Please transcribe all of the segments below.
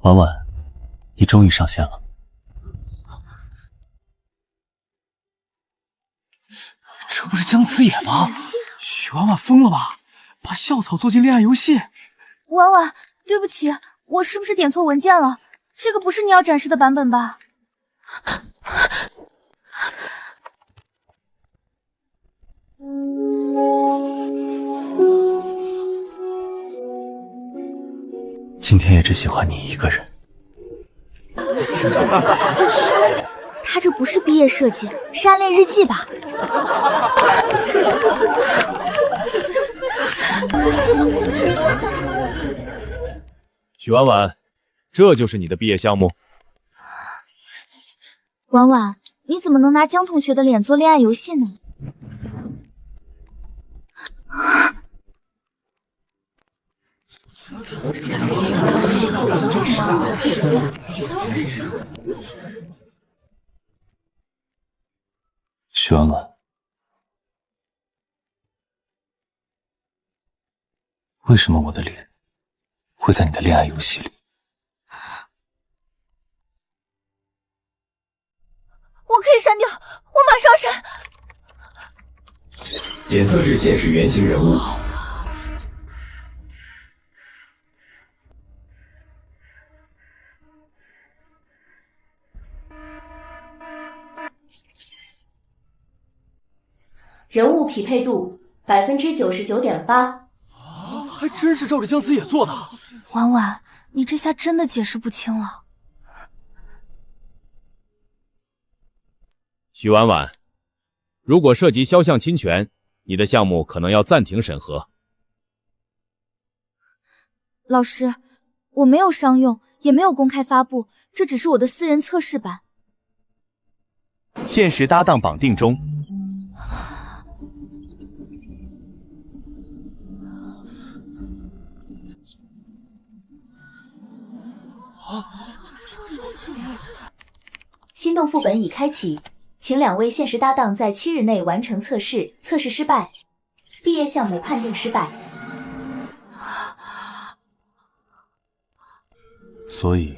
婉婉，你终于上线了。这不是姜慈野吗？许婉婉疯了吧？把校草做进恋爱游戏？婉婉，对不起，我是不是点错文件了？这个不是你要展示的版本吧？今天也只喜欢你一个人。他这不是毕业设计，是暗恋日记吧？许婉婉，这就是你的毕业项目？婉婉，你怎么能拿江同学的脸做恋爱游戏呢？许婉婉，为什么我的脸会在你的恋爱游戏里？我可以删掉，我马上删。检测至现实原型人物。人物匹配度99.8%。还真是照着姜慈野做的。婉婉，你这下真的解释不清了。许婉婉，如果涉及肖像侵权，你的项目可能要暂停审核。老师，我没有商用，也没有公开发布，这只是我的私人测试版。限时搭档绑定中。心动副本已开启，请2位限时搭档在7日内完成测试，测试失败，毕业项目判定失败。所以，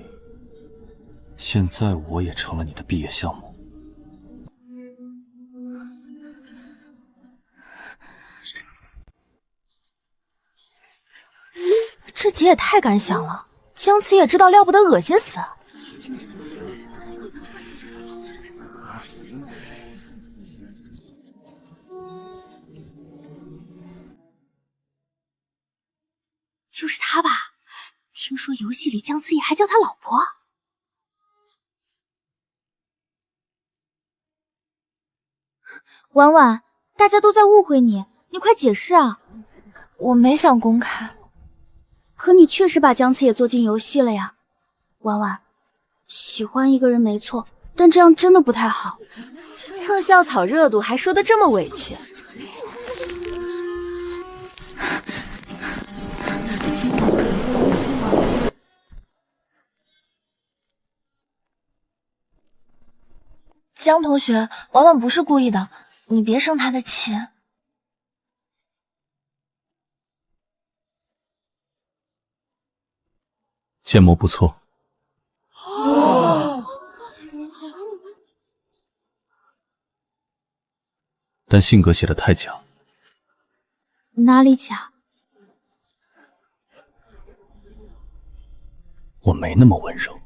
现在我也成了你的毕业项目。这集也太敢想了，姜慈也知道，料不得恶心死。就是他吧？听说游戏里姜慈野还叫他老婆。婉婉，大家都在误会你，你快解释啊！我没想公开，可你确实把姜慈野做进游戏了呀。婉婉，喜欢一个人没错，但这样真的不太好。蹭校草热度还说得这么委屈。江同学，婉婉不是故意的，你别生她的气。建模不错。但性格写得太假。哪里假？我没那么温柔。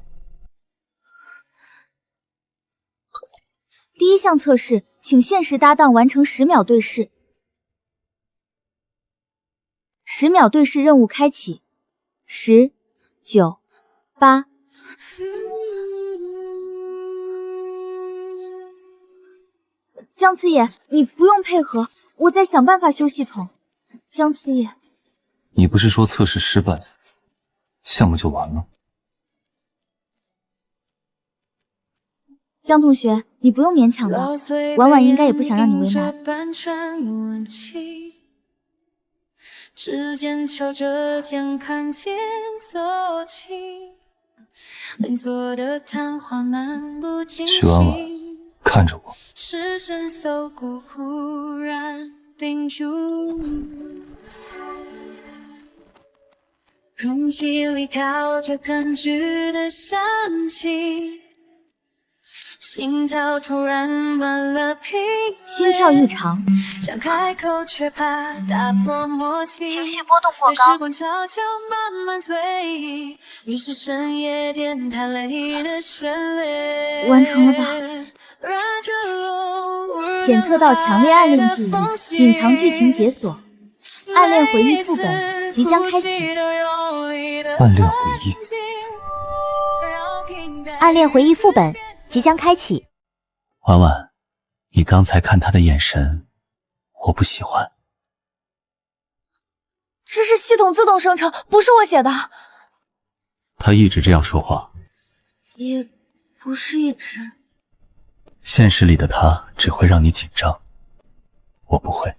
第一项测试，请限时搭档完成10秒对视。10秒对视任务开启。10、9、8。姜慈野，你不用配合，我在想办法修系统。姜慈野，你不是说测试失败，项目就完了？江同学，你不用勉强了，婉婉应该也不想让你为难。指尖敲着键盘间奏起，邻座的谈话漫不经心。许婉婉，看着我。视线搜过，忽然定住。空气里飘着根据的香气，心跳突然乱了频率，心跳异常，想开口却怕打破默契，情绪波动过高。时光悄悄慢慢推移，于是深夜电台里的旋律完成了吧？检测到强烈暗恋记忆，隐藏剧情解锁，暗恋回忆副本即将开启。暗恋回忆，暗恋回忆副本即将开启。婉婉，你刚才看他的眼神，我不喜欢。这是系统自动生成，不是我写的。他一直这样说话，也不是一直。现实里的他只会让你紧张，我不会。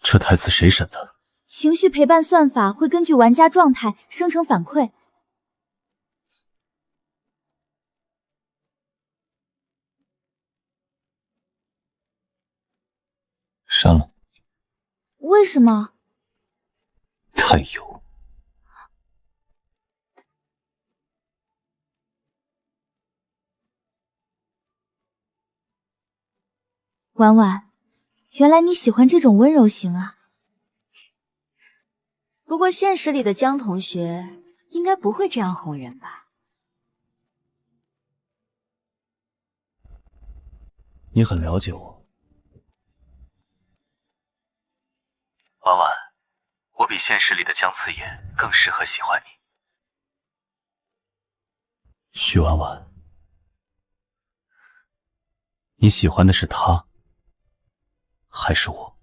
这台词谁审的？情绪陪伴算法会根据玩家状态生成反馈。删了。为什么？太油。婉婉，原来你喜欢这种温柔型啊。不过现实里的江同学应该不会这样哄人吧？你很了解我。婉婉，我比现实里的姜次野更适合喜欢你。许婉婉，你喜欢的是他，还是我？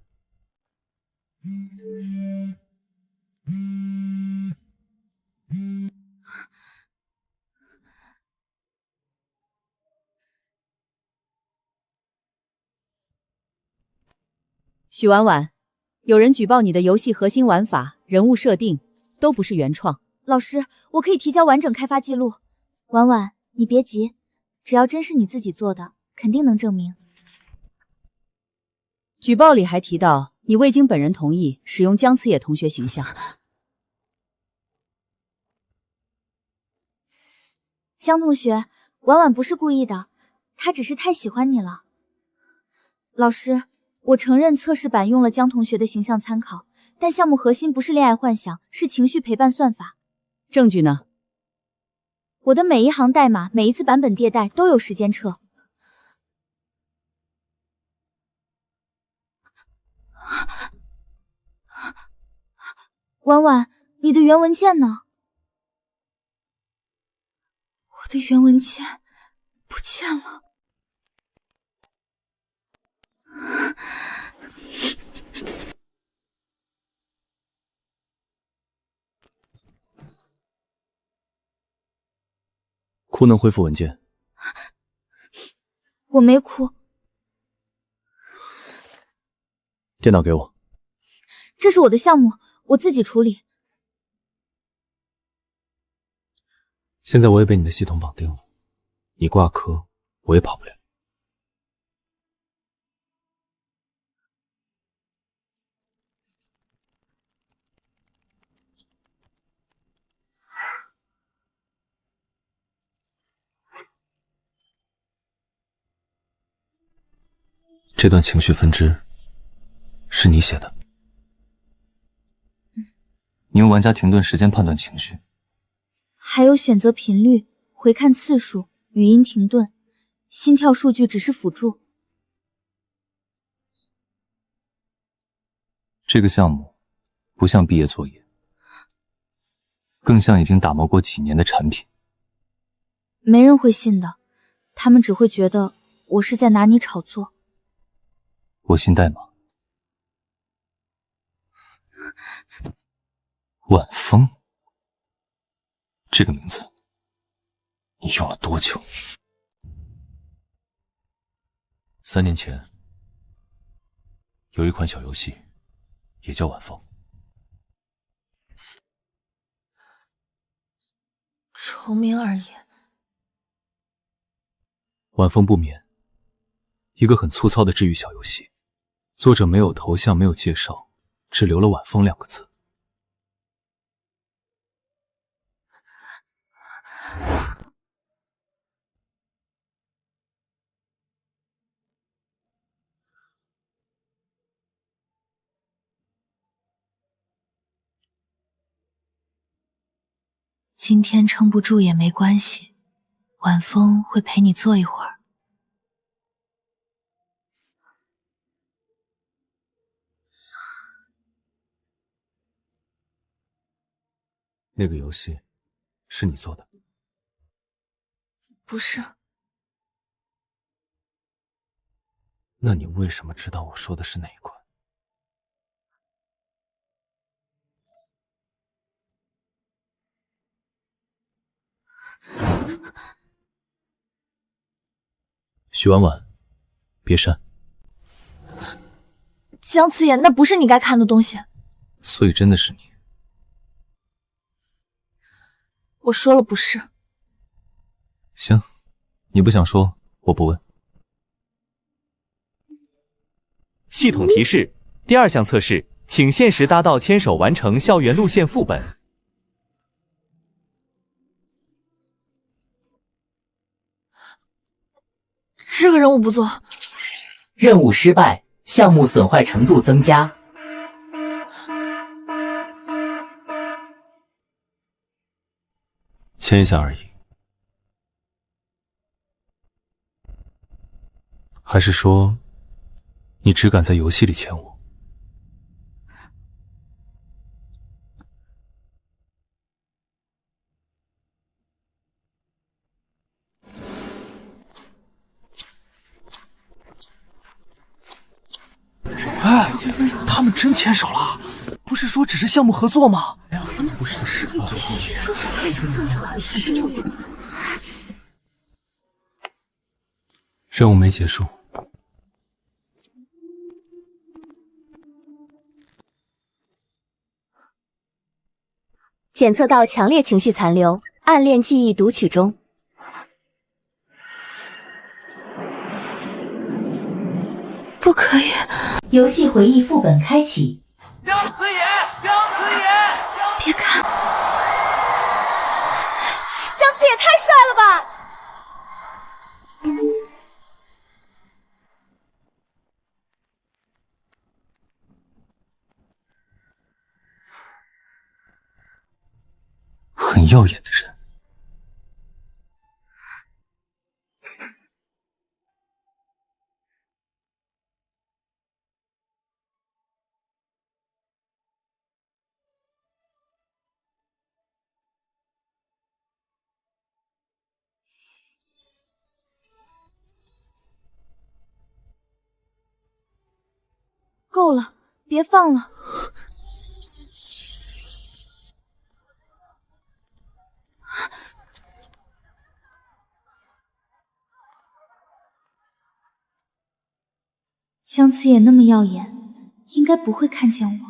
许婉婉，有人举报你的游戏核心玩法、人物设定都不是原创。老师，我可以提交完整开发记录。婉婉，你别急，只要真是你自己做的，肯定能证明。举报里还提到你未经本人同意使用姜次野同学形象。江同学，婉婉不是故意的，她只是太喜欢你了。老师，我承认测试版用了江同学的形象参考，但项目核心不是恋爱幻想，是情绪陪伴算法。证据呢？我的每一行代码，每一次版本迭代都有时间册。婉婉，你的原文件呢？我的原文件不见了。哭能恢复文件？我没哭。电脑给我。这是我的项目，我自己处理。现在我也被你的系统绑定了，你挂科，我也跑不了。这段情绪分支是你写的。你用玩家停顿时间判断情绪，还有选择频率、回看次数、语音停顿、心跳数据只是辅助。这个项目不像毕业作业，更像已经打磨过几年的产品。没人会信的，他们只会觉得我是在拿你炒作。我信代码。晚风，这个名字你用了多久？3年前，有一款小游戏，也叫晚风。重名而已。晚风不眠，一个很粗糙的治愈小游戏，作者没有头像，没有介绍，只留了晚风2个字。今天撑不住也没关系，晚风会陪你坐一会儿。那个游戏是你做的？不是。那你为什么知道我说的是哪一款？许婉婉，别删。江慈言，那不是你该看的东西。所以真的是你？我说了不是。行，你不想说，我不问。系统提示：第2项测试，请限时搭档牵手完成校园路线副本。这个任务不做。任务失败，项目损坏程度增加。签一下而已。还是说，你只敢在游戏里签我？哎，他们真牵手了？不是说只是项目合作吗？不是，任务没结束。检测到强烈情绪残留，暗恋记忆读取中。不可以。游戏回忆副本开启。姜子野，别看。江慈也太帅了吧！很耀眼的人。够了，别放了。江慈也那么耀眼，应该不会看见我。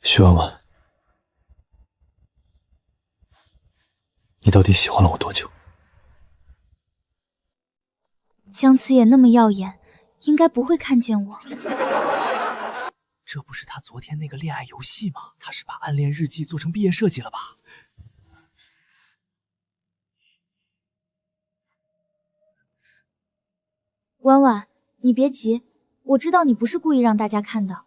许婉婉，你到底喜欢了我多久？江慈也那么耀眼，应该不会看见我。这不是他昨天那个恋爱游戏吗？他是把暗恋日记做成毕业设计了吧？婉婉，你别急，我知道你不是故意让大家看的。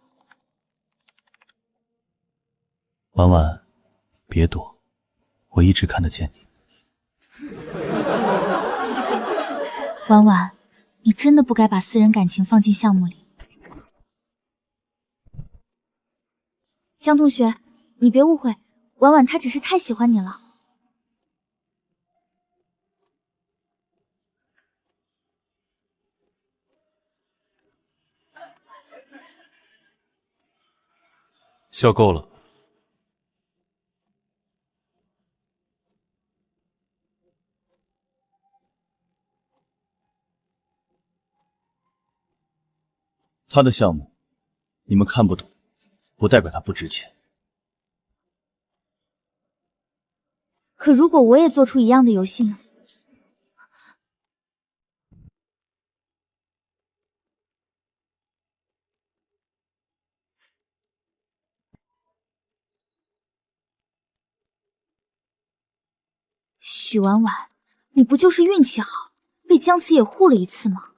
婉婉，别躲，我一直看得见你。婉婉，你真的不该把私人感情放进项目里。江同学，你别误会，婉婉她只是太喜欢你了。笑够了。他的项目，你们看不懂，不代表他不值钱。可如果我也做出一样的游戏呢？许婉婉，你不就是运气好，被姜慈也护了一次吗？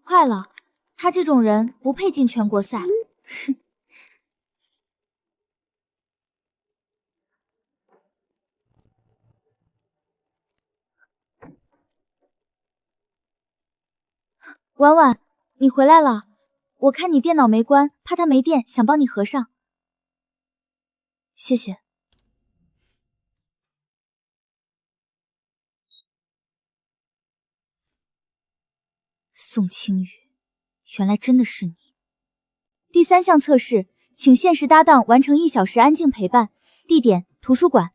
快了，他这种人不配进全国赛。婉婉，你回来了，我看你电脑没关，怕它没电，想帮你合上。谢谢。宋清雨，原来真的是你。第3项测试，请现实搭档完成1小时安静陪伴，地点图书馆。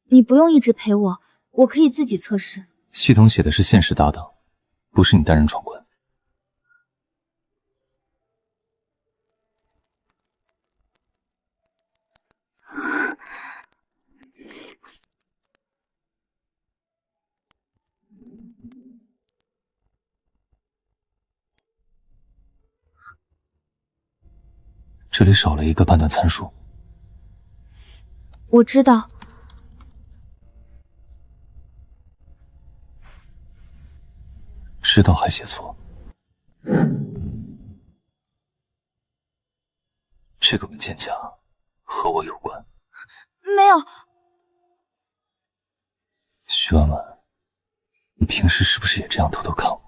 你不用一直陪我，我可以自己测试。系统写的是现实搭档，不是你单人闯关。这里少了一个判断参数。我知道。知道还写错。这个文件夹和我有关。没有。徐婉婉，你平时是不是也这样偷偷看我？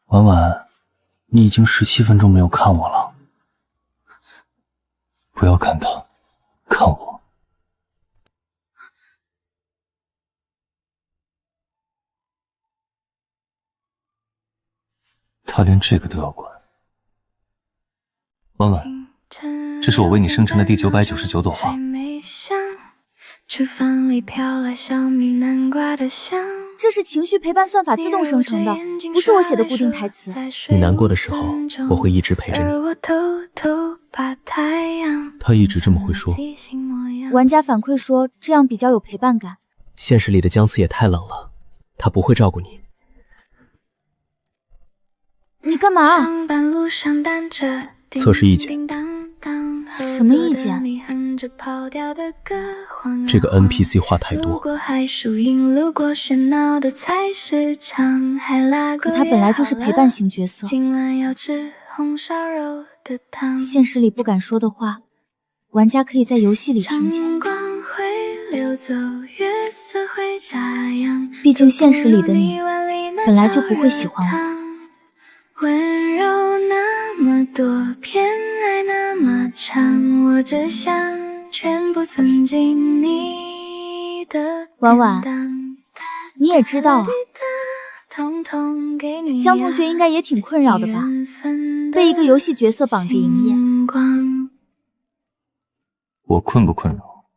婉婉，你已经17分钟没有看我了。不要看他，看我。他连这个都要管。婉婉，这是我为你生成的第999朵花。这是情绪陪伴算法自动生成的，不是我写的固定台词。你难过的时候，我会一直陪着你。他一直这么会说。玩家反馈说这样比较有陪伴感。现实里的姜慈也太冷了，他不会照顾你。你干嘛？测试意见。什么意见？这个 NPC 话太多。可他本来就是陪伴型角色，现实里不敢说的话，玩家可以在游戏里听见。毕竟现实里的你本来就不会喜欢我。温柔那么多，偏爱那么长，我只想全部存进你的。婉婉，你也知道啊，江同学应该也挺困扰的吧？被一个游戏角色绑着营业。我困不困扰，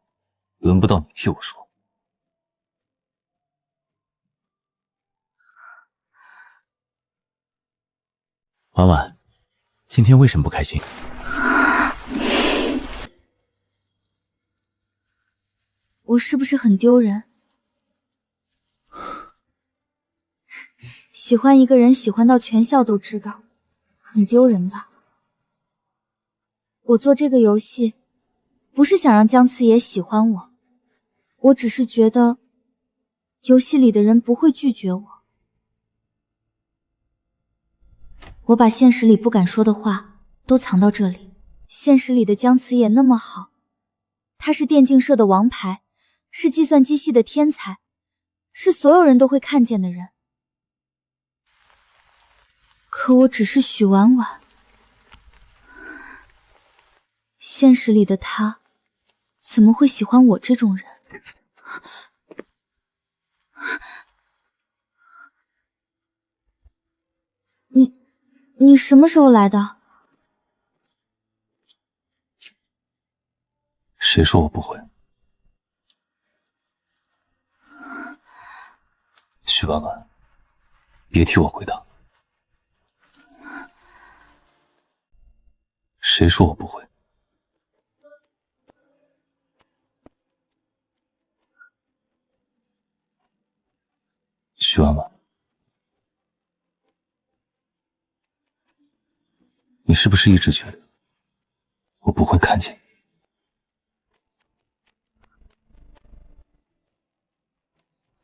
轮不到你替我说。婉婉，今天为什么不开心？我是不是很丢人？喜欢一个人喜欢到全校都知道，很丢人吧？我做这个游戏不是想让姜慈也喜欢我，我只是觉得游戏里的人不会拒绝我。我把现实里不敢说的话都藏到这里。现实里的姜慈也那么好，他是电竞社的王牌，是计算机系的天才，是所有人都会看见的人。可我只是许婉婉，现实里的他怎么会喜欢我这种人？你什么时候来的？谁说我不会？许婉婉，别替我回答。谁说我不会？许婉婉，你是不是一直觉得我不会看见你？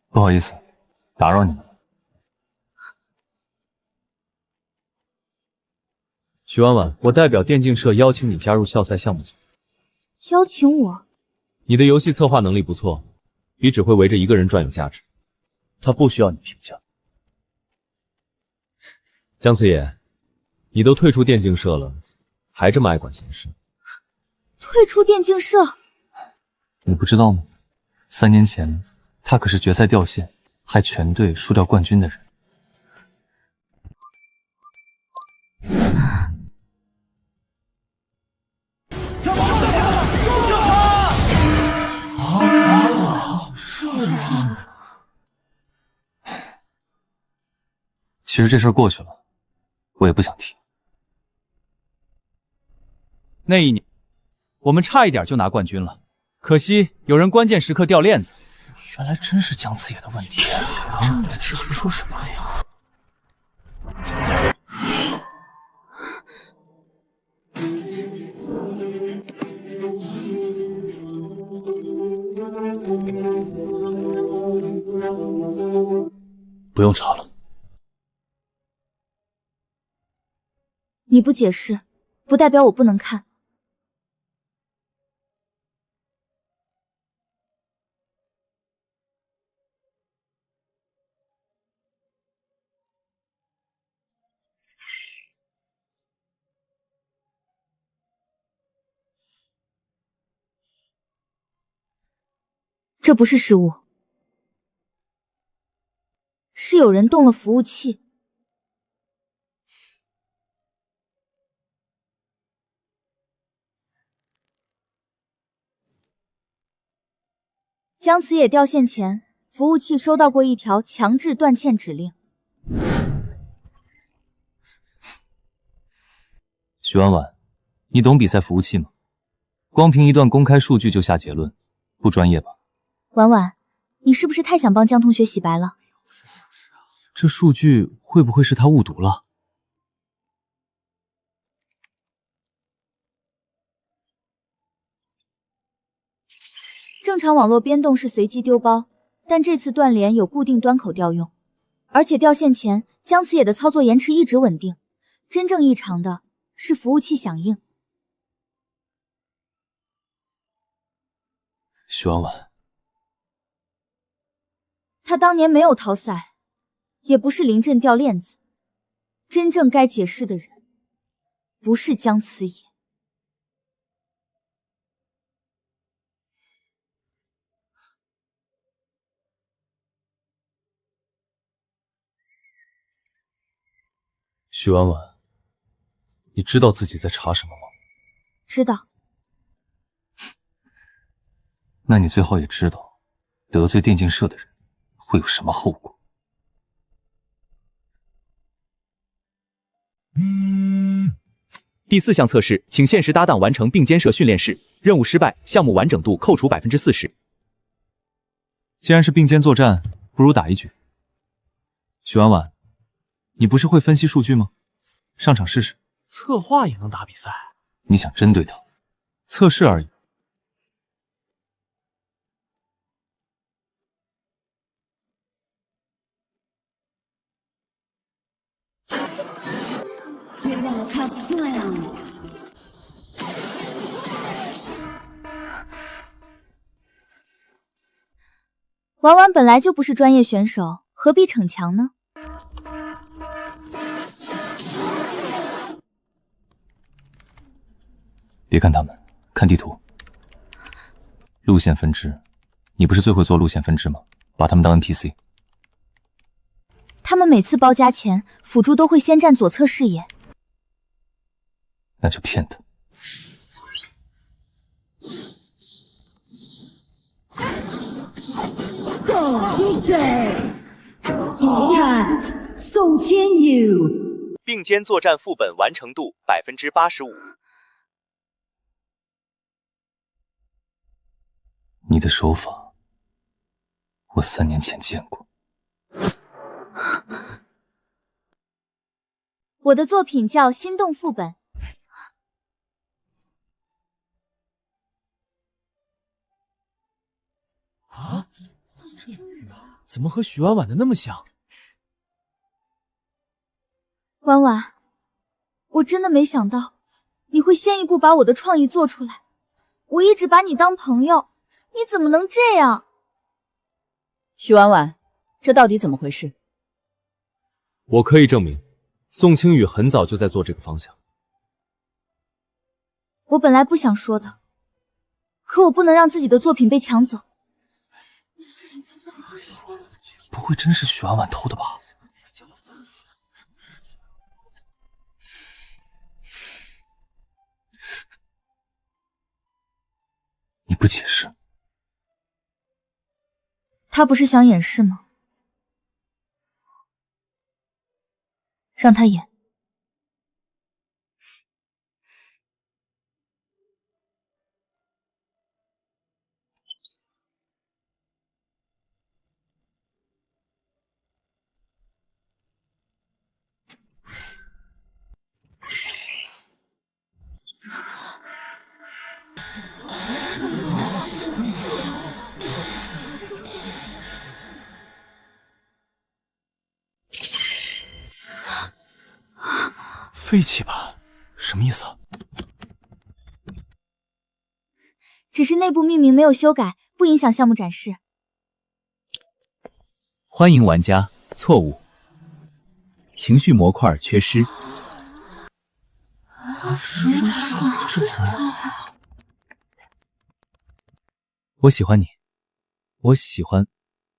不好意思，打扰你们了。许婉婉，我代表电竞社邀请你加入校赛项目组。邀请我？你的游戏策划能力不错，比只会围着一个人转有价值。他不需要你评价。姜次野，你都退出电竞社了，还这么爱管闲事？退出电竞社？你不知道吗？3年前，他可是决赛掉线，害全队输掉冠军的人。其实这事儿过去了，我也不想提。那一年，我们差一点就拿冠军了，可惜有人关键时刻掉链子。原来真是姜次野的问题啊！这是说什么呀？不用查了。你不解释，不代表我不能看。这不是失误，是有人动了服务器。姜次野掉线前，服务器收到过一条强制断线指令。许婉婉，你懂比赛服务器吗？光凭一段公开数据就下结论，不专业吧？婉婉，你是不是太想帮姜同学洗白了？这数据会不会是他误读了？正常网络编动是随机丢包，但这次断联有固定端口调用，而且掉线前姜次野的操作延迟一直稳定，真正异常的是服务器响应。许婉婉，他当年没有逃赛，也不是临阵掉链子，真正该解释的人不是姜次野。许婉婉，你知道自己在查什么吗？知道。那你最好也知道，得罪电竞社的人会有什么后果。第4项测试，请现实搭档完成并肩射训练室，任务失败，项目完整度扣除40%。既然是并肩作战，不如打一局。许婉婉，你不是会分析数据吗？上场试试。策划也能打比赛？你想针对他？测试而已。婉婉本来就不是专业选手，何必逞强呢？别看他们，看地图。路线分支，你不是最会做路线分支吗？把他们当 NPC。他们每次包夹前，辅助都会先占左侧视野，那就骗他。宋千羽并肩作战副本完成度85%。你的手法，我3年前见过。我的作品叫《心动副本》。啊？怎么和许婉婉的那么像？婉婉，我真的没想到你会先一步把我的创意做出来。我一直把你当朋友，你怎么能这样？许婉婉，这到底怎么回事？我可以证明，宋清宇很早就在做这个方向。我本来不想说的，可我不能让自己的作品被抢走。不会真是许婉婉偷的吧？你不解释？他不是想掩饰吗？让他演。废弃版什么意思啊？只是内部命名没有修改，不影响项目展示。欢迎玩家，错误，情绪模块缺失。我喜欢你，我喜欢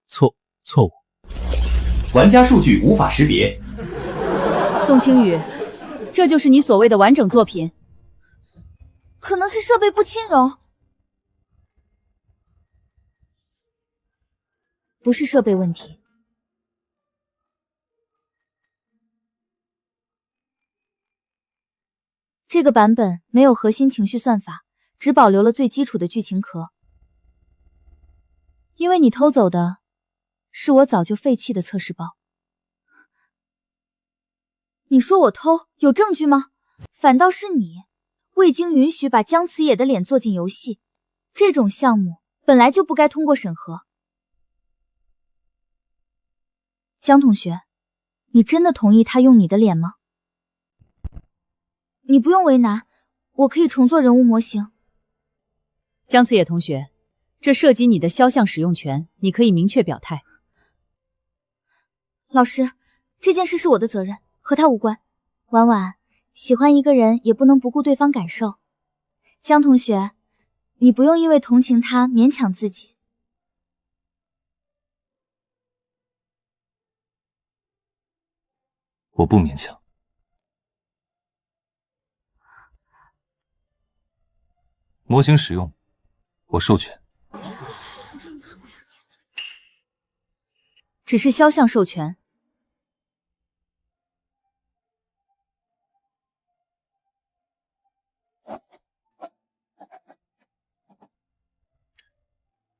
错误。玩家数据无法识别。宋清宇，这就是你所谓的完整作品？可能是设备不轻柔。不是设备问题。这个版本没有核心情绪算法，只保留了最基础的剧情壳。因为你偷走的是我早就废弃的测试包。你说我偷，有证据吗？反倒是你，未经允许把姜慈野的脸做进游戏，这种项目本来就不该通过审核。姜同学，你真的同意他用你的脸吗？你不用为难，我可以重做人物模型。姜慈野同学，这涉及你的肖像使用权，你可以明确表态。老师，这件事是我的责任，和他无关。婉婉，喜欢一个人也不能不顾对方感受。姜同学，你不用因为同情他勉强自己。我不勉强。模型使用，我授权。只是肖像授权。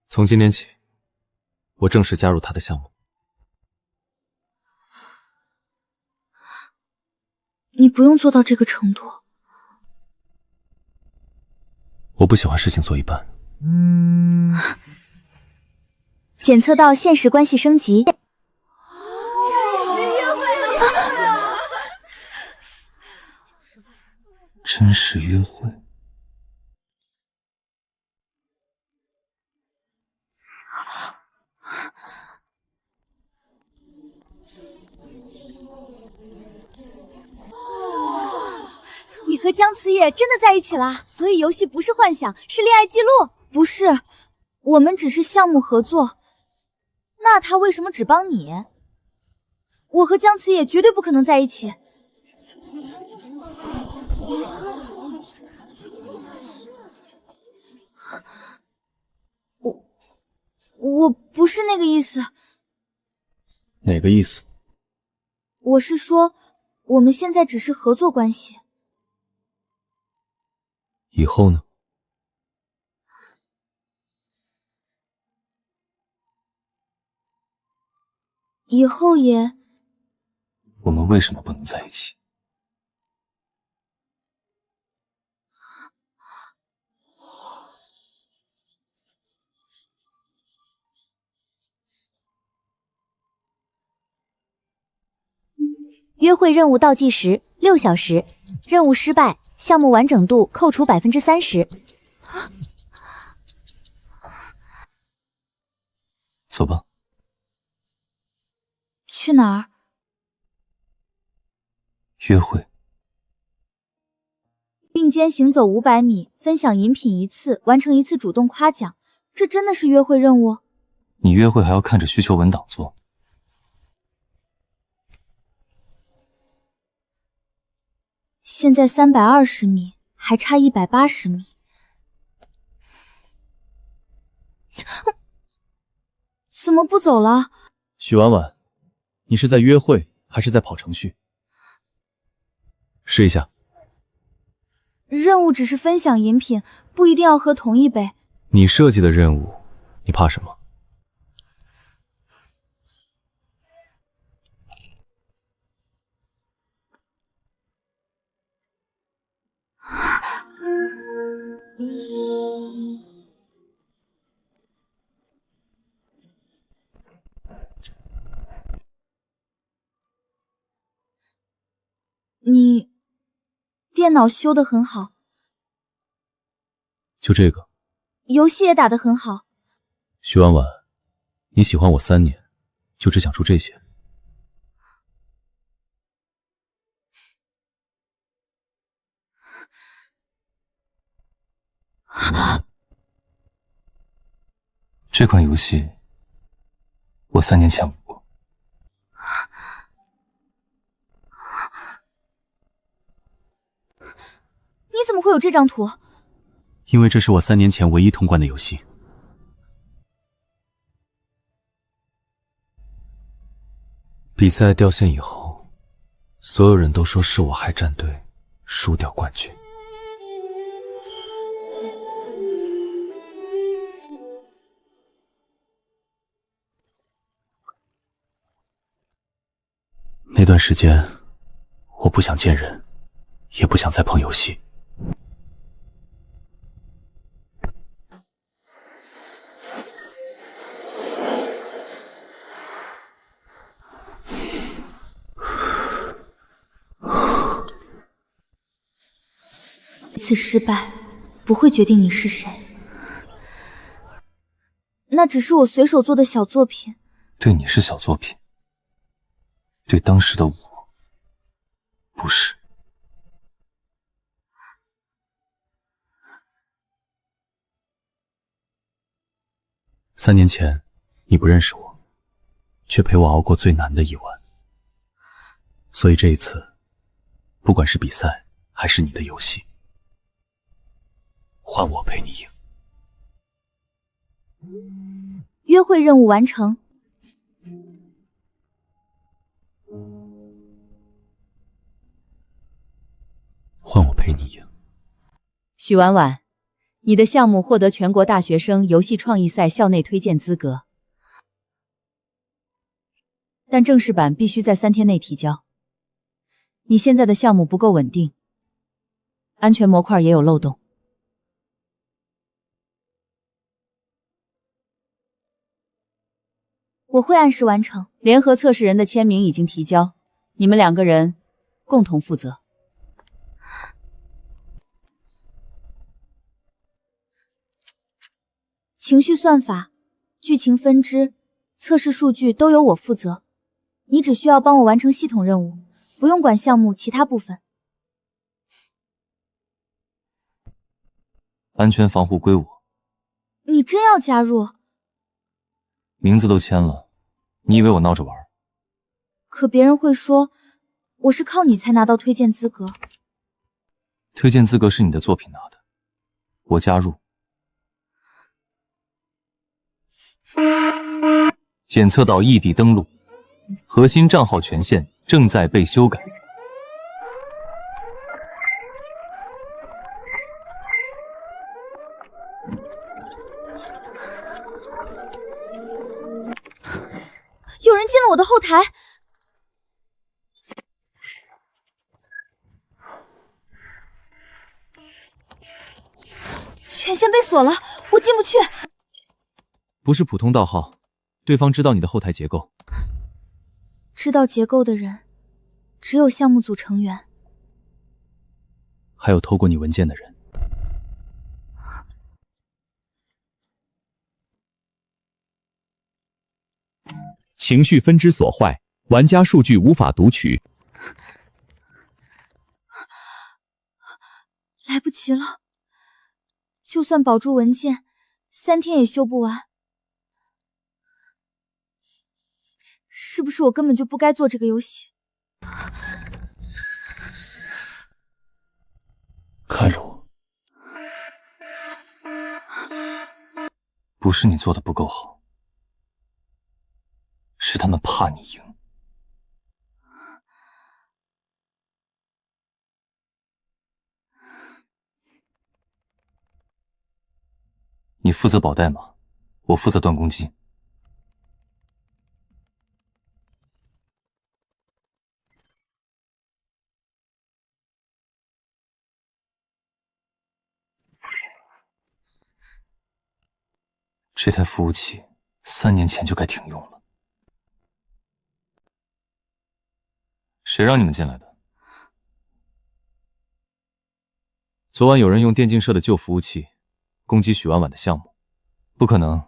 从今天起，我正式加入他的项目。你不用做到这个程度。我不喜欢事情做一半。检测到现实关系升级。真实约会。你和姜慈野真的在一起了，所以游戏不是幻想，是恋爱记录。不是，我们只是项目合作。那他为什么只帮你？我和姜慈野绝对不可能在一起。我不是那个意思。哪个意思？我是说，我们现在只是合作关系。以后呢？以后也……我们为什么不能在一起？约会任务倒计时6小时，任务失败，项目完整度扣除30%。走吧。去哪儿？约会。并肩行走500米，分享饮品1次，完成1次主动夸奖，这真的是约会任务？你约会还要看着需求文档做。现在320米，还差180米。怎么不走了？许婉婉，你是在约会还是在跑程序？试一下。任务只是分享饮品，不一定要喝同一杯。你设计的任务，你怕什么？你电脑修得很好，就这个。游戏也打得很好。许婉婉，你喜欢我3年，就只想出这些？这款游戏，我3年前玩过。你怎么会有这张图？因为这是我3年前唯一通关的游戏。比赛掉线以后，所有人都说是我害战队输掉冠军。那段时间，我不想见人，也不想再碰游戏。一次失败不会决定你是谁，那只是我随手做的小作品。对你是小作品，对当时的我不是。3年前，你不认识我，却陪我熬过最难的一晚。所以这一次，不管是比赛还是你的游戏，换我陪你赢。约会任务完成。换我陪你赢。许婉婉，你的项目获得全国大学生游戏创意赛校内推荐资格，但正式版必须在3天内提交。你现在的项目不够稳定，安全模块也有漏洞。我会按时完成。联合测试人的签名已经提交，你们2个人共同负责。情绪算法、剧情分支、测试数据都由我负责，你只需要帮我完成系统任务，不用管项目其他部分。安全防护归我。你真要加入？名字都签了，你以为我闹着玩？可别人会说我是靠你才拿到推荐资格。推荐资格是你的作品拿的，我加入。检测到异地登录，核心账号权限正在被修改。有人进了我的后台。权限被锁了，我进不去。不是普通盗号，对方知道你的后台结构。知道结构的人，只有项目组成员，还有偷过你文件的人。情绪分支所坏，玩家数据无法读取。来不及了。就算保住文件，3天也修不完。是不是我根本就不该做这个游戏？看着我，不是你做的不够好，是他们怕你赢。你负责保代码，我负责断攻击。这台服务器3年前就该停用了。谁让你们进来的？昨晚有人用电竞社的旧服务器攻击许婉婉的项目，不可能，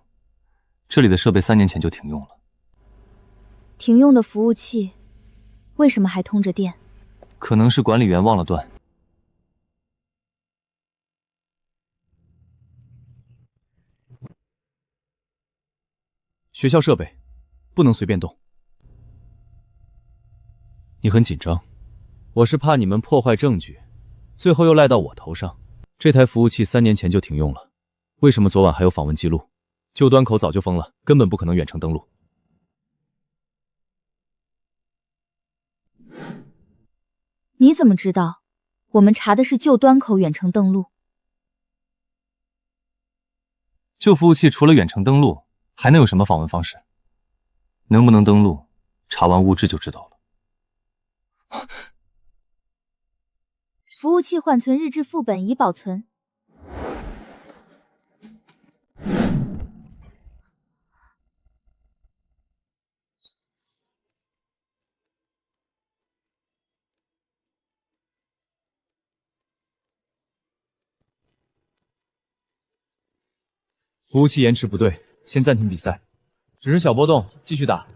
这里的设备3年前就停用了。停用的服务器为什么还通着电？可能是管理员忘了断。学校设备不能随便动。你很紧张？我是怕你们破坏证据，最后又赖到我头上。这台服务器3年前就停用了，为什么昨晚还有访问记录？旧端口早就封了，根本不可能远程登录。你怎么知道？我们查的是旧端口远程登录。旧服务器除了远程登录，还能有什么访问方式？能不能登录，查完物质就知道了。服务器缓存日志副本已保存。服务器延迟不对，先暂停比赛。只是小波动，继续打。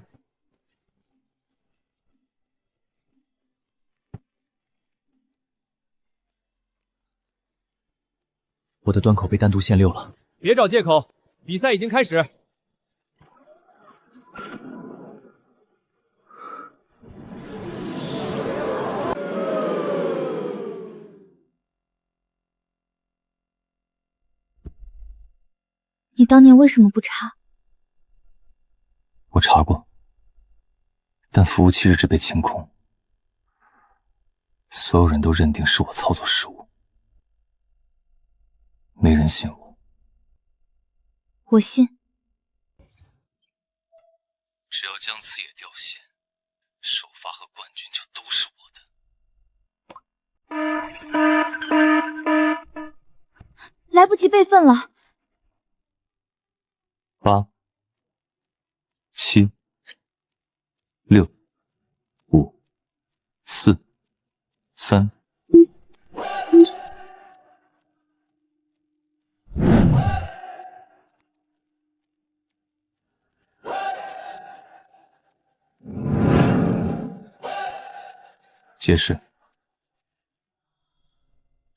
我的端口被单独限溜了。别找借口，比赛已经开始。你当年为什么不查？我查过，但服务器日志被清空，所有人都认定是我操作失误，没人信我。我信。只要江次也掉线，首发和冠军就都是我的。来不及备份了。8、7、6、5、4、3。解释：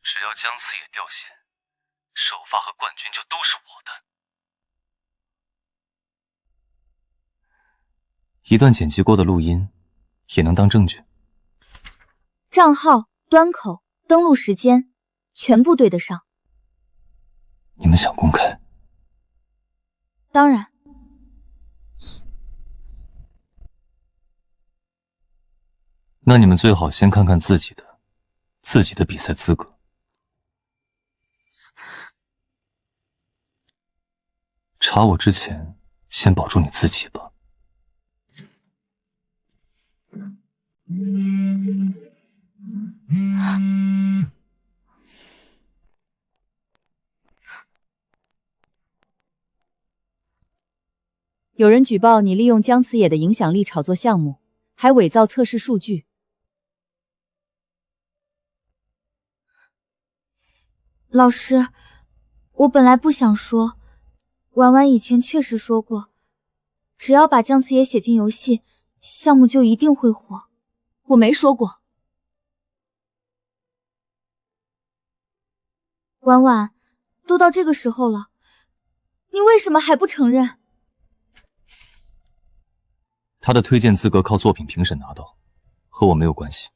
只要江次也掉线，首发和冠军就都是我的。一段剪辑过的录音也能当证据。账号、端口、登录时间全部对得上。你们想公开？当然。那你们最好先看看自己的比赛资格。查我之前，先保住你自己吧。有人举报你利用姜慈野的影响力炒作项目，还伪造测试数据。老师，我本来不想说，婉婉以前确实说过，只要把姜慈野写进游戏，项目就一定会火。我没说过。婉婉，都到这个时候了，你为什么还不承认？他的推荐资格靠作品评审拿到，和我没有关系。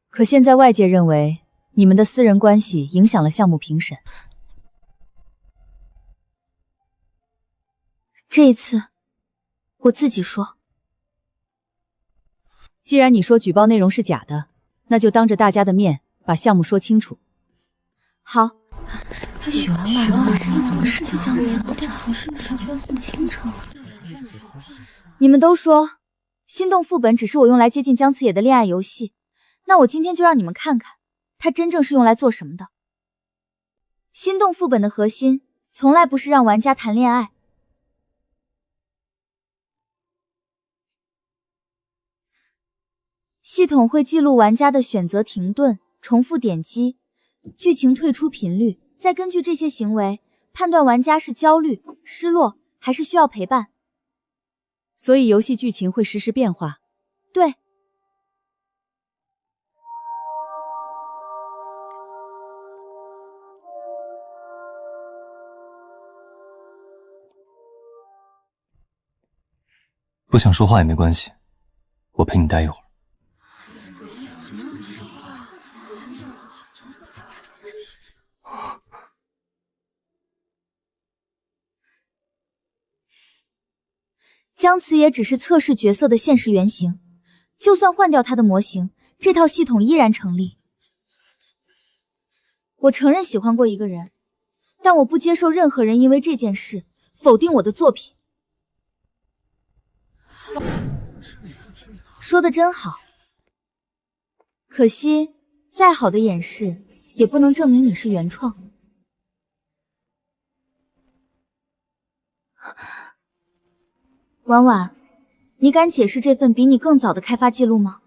可现在外界认为你们的私人关系影响了项目评审。这一次，我自己说。既然你说举报内容是假的，那就当着大家的面把项目说清楚。好。他许完了，你怎么失去姜慈？我是不是就要算清楚？你们都说心动副本只是我用来接近姜慈野的恋爱游戏，那我今天就让你们看看，它真正是用来做什么的。心动副本的核心从来不是让玩家谈恋爱，系统会记录玩家的选择停顿、重复点击、剧情退出频率，再根据这些行为判断玩家是焦虑、失落还是需要陪伴。所以游戏剧情会实时变化。对。不想说话也没关系，我陪你待一会儿。姜慈也只是测试角色的现实原型，就算换掉他的模型，这套系统依然成立。我承认喜欢过一个人，但我不接受任何人因为这件事否定我的作品。说得真好，可惜再好的演示也不能证明你是原创。婉婉，你敢解释这份比你更早的开发记录吗？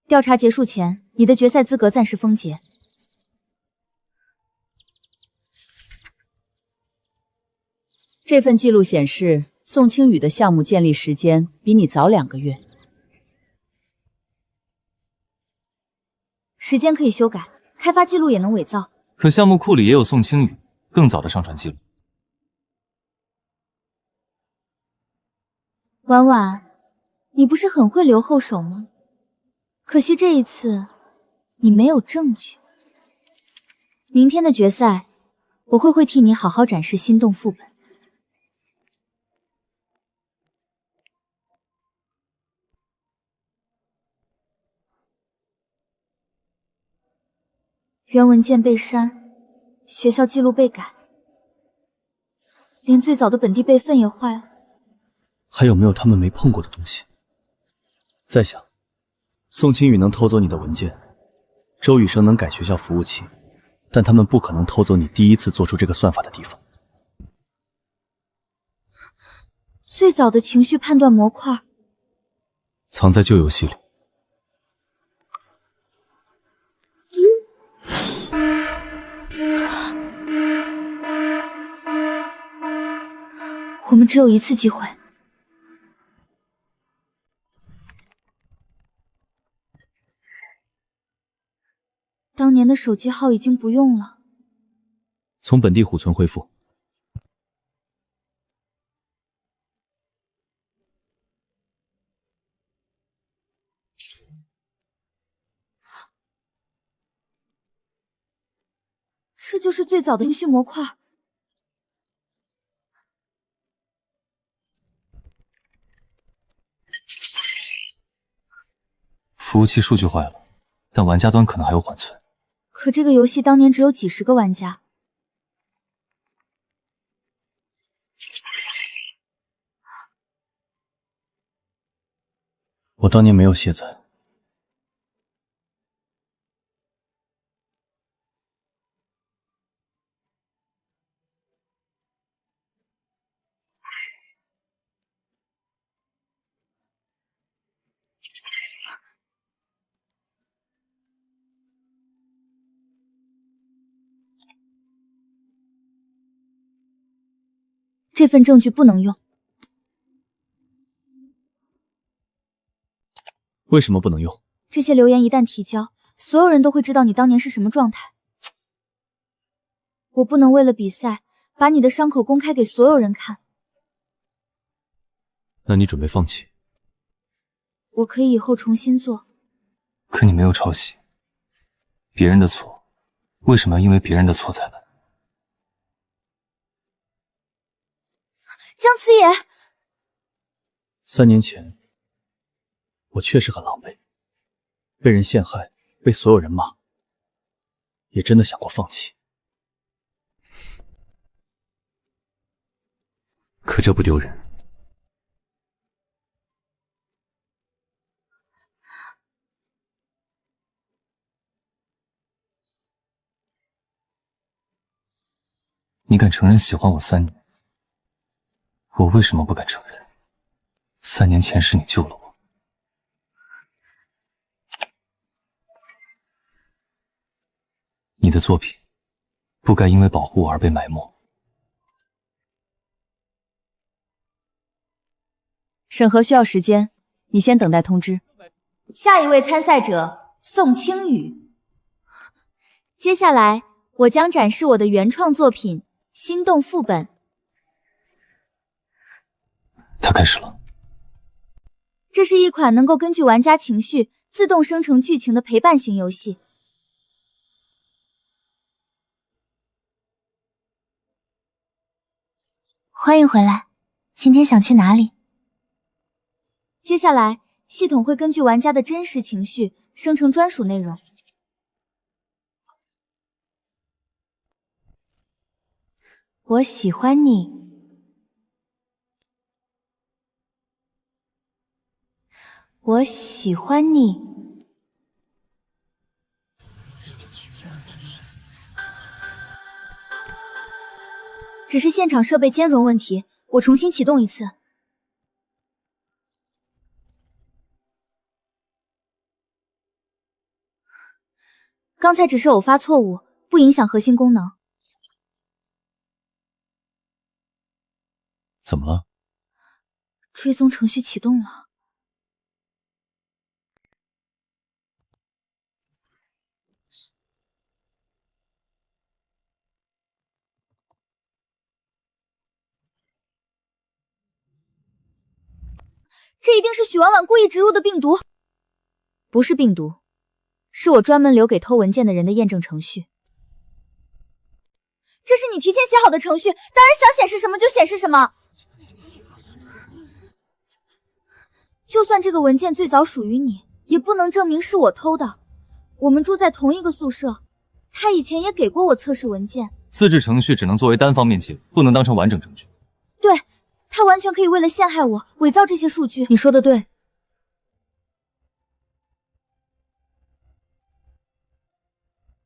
调查结束前，你的决赛资格暂时封结。这份记录显示，宋清宇的项目建立时间比你早2个月。时间可以修改，开发记录也能伪造。可项目库里也有宋清宇更早的上传记录。婉婉，你不是很会留后手吗？可惜这一次你没有证据。明天的决赛，我会替你好好展示心动副本。原文件被删，学校记录被改，连最早的本地备份也坏了。还有没有他们没碰过的东西？再想，宋清宇能偷走你的文件，周雨生能改学校服务器，但他们不可能偷走你第一次做出这个算法的地方。最早的情绪判断模块藏在旧游戏里。我们只有一次机会。当年的手机号已经不用了。从本地储存恢复。这就是最早的情绪模块。服务器数据坏了，但玩家端可能还有缓存。可这个游戏当年只有几十个玩家。我当年没有卸载。这份证据不能用。为什么不能用？这些留言一旦提交，所有人都会知道你当年是什么状态。我不能为了比赛，把你的伤口公开给所有人看。那你准备放弃？我可以以后重新做。可你没有抄袭，别人的错，为什么要因为别人的错裁判？姜慈野3年前，我确实很狼狈，被人陷害，被所有人骂，也真的想过放弃。可这不丢人。你敢承认喜欢我3年？我为什么不敢承认？3年前是你救了我。你的作品不该因为保护我而被埋没。审核需要时间，你先等待通知。下一位参赛者宋清宇。接下来我将展示我的原创作品《心动副本》。它开始了。这是一款能够根据玩家情绪自动生成剧情的陪伴型游戏。欢迎回来，今天想去哪里？接下来，系统会根据玩家的真实情绪生成专属内容。我喜欢你。我喜欢你。只是现场设备兼容问题，我重新启动一次。刚才只是偶发错误，不影响核心功能。怎么了？追踪程序启动了。这一定是许婉婉故意植入的病毒。不是病毒，是我专门留给偷文件的人的验证程序。这是你提前写好的程序，当然想显示什么就显示什么。就算这个文件最早属于你，也不能证明是我偷的。我们住在同一个宿舍，他以前也给过我测试文件。自制程序只能作为单方面记录，不能当成完整证据。对，他完全可以为了陷害我，伪造这些数据。你说的对。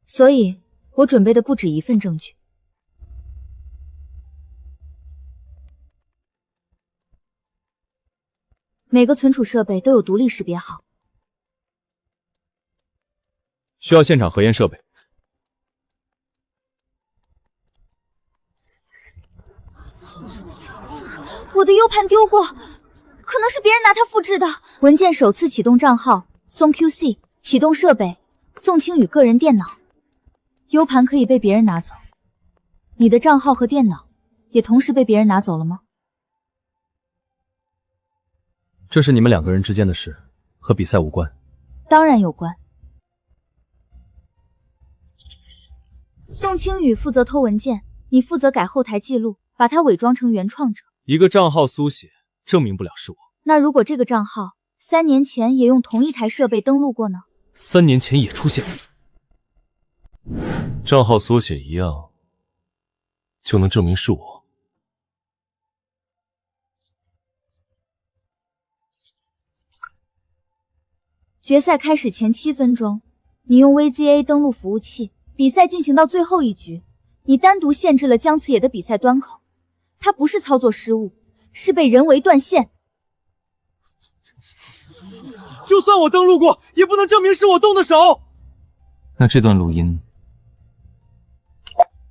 所以，我准备的不止一份证据。每个存储设备都有独立识别号。需要现场核验设备。我的 U 盘丢过，可能是别人拿它复制的。文件首次启动账号宋 QC， 启动设备宋清宇个人电脑。U 盘可以被别人拿走，你的账号和电脑也同时被别人拿走了吗？这是你们2个人之间的事，和比赛无关。当然有关。宋清宇负责偷文件，你负责改后台记录，把它伪装成原创者。一个账号苏写，证明不了是我。那如果这个账号3年前也用同一台设备登录过呢。3年前也出现，账号缩写一样，就能证明是我。决赛开始前7分钟，你用 VGA 登录服务器，比赛进行到最后一局，你单独限制了姜次野的比赛端口，他不是操作失误，是被人为断线。就算我登录过，也不能证明是我动的手。那这段录音，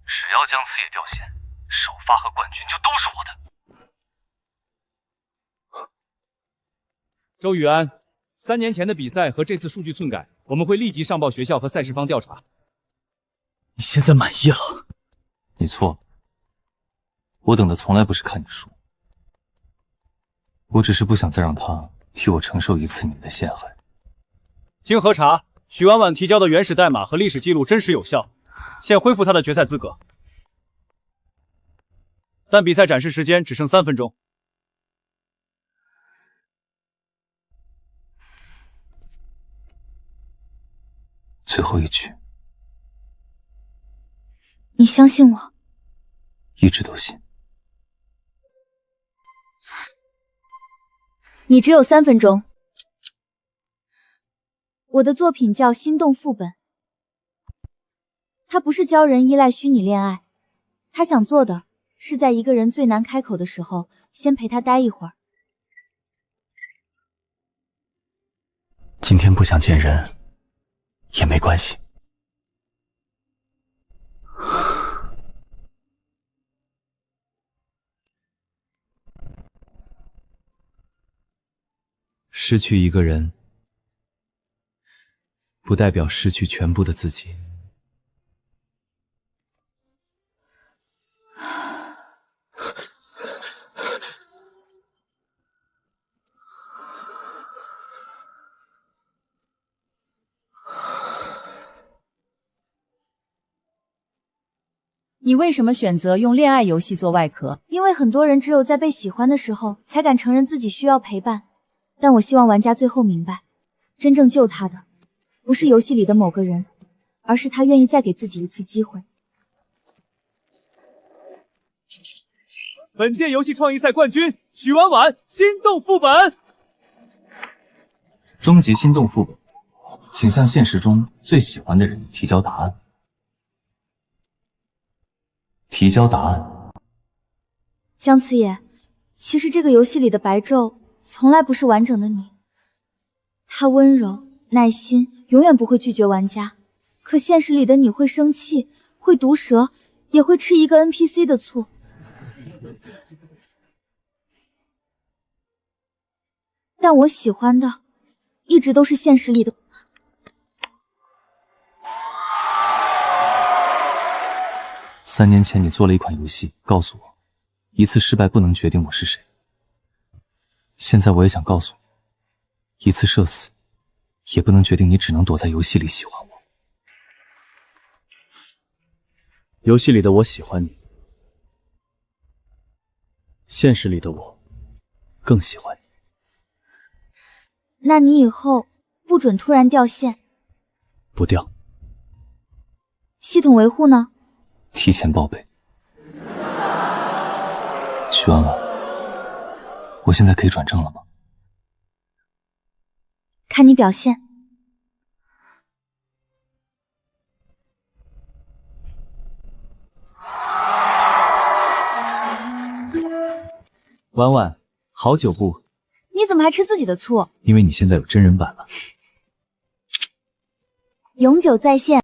只要姜次野掉线，首发和冠军就都是我的。周宇安，3年前的比赛和这次数据篡改，我们会立即上报学校和赛事方调查。你现在满意了？你错了，我等的从来不是看你输，我只是不想再让他替我承受一次你的陷害。经核查，许婉婉提交的原始代码和历史记录真实有效，现恢复她的决赛资格。但比赛展示时间只剩3分钟。最后一局，你相信我？一直都信。你只有3分钟。我的作品叫《心动副本》，它不是教人依赖虚拟恋爱，他想做的是在一个人最难开口的时候，先陪他待一会儿。今天不想见人也没关系。失去一个人，不代表失去全部的自己。你为什么选择用恋爱游戏做外壳？因为很多人只有在被喜欢的时候，才敢承认自己需要陪伴。但我希望玩家最后明白，真正救他的，不是游戏里的某个人，而是他愿意再给自己一次机会。本届游戏创意赛冠军许婉婉，心动副本。终极心动副本，请向现实中最喜欢的人提交答案。提交答案。姜次野，其实这个游戏里的白昼从来不是完整的你。他温柔、耐心，永远不会拒绝玩家。可现实里的你会生气，会毒舌，也会吃一个 NPC 的醋。但我喜欢的，一直都是现实里的。3年前你做了一款游戏，告诉我，一次失败不能决定我是谁。现在我也想告诉你，一次社死，也不能决定你只能躲在游戏里喜欢我。游戏里的我喜欢你，现实里的我更喜欢你。那你以后不准突然掉线。不掉。系统维护呢？提前报备。许婉婉，我现在可以转正了吗？看你表现。婉婉，好久不……你怎么还吃自己的醋？因为你现在有真人版了。永久在线。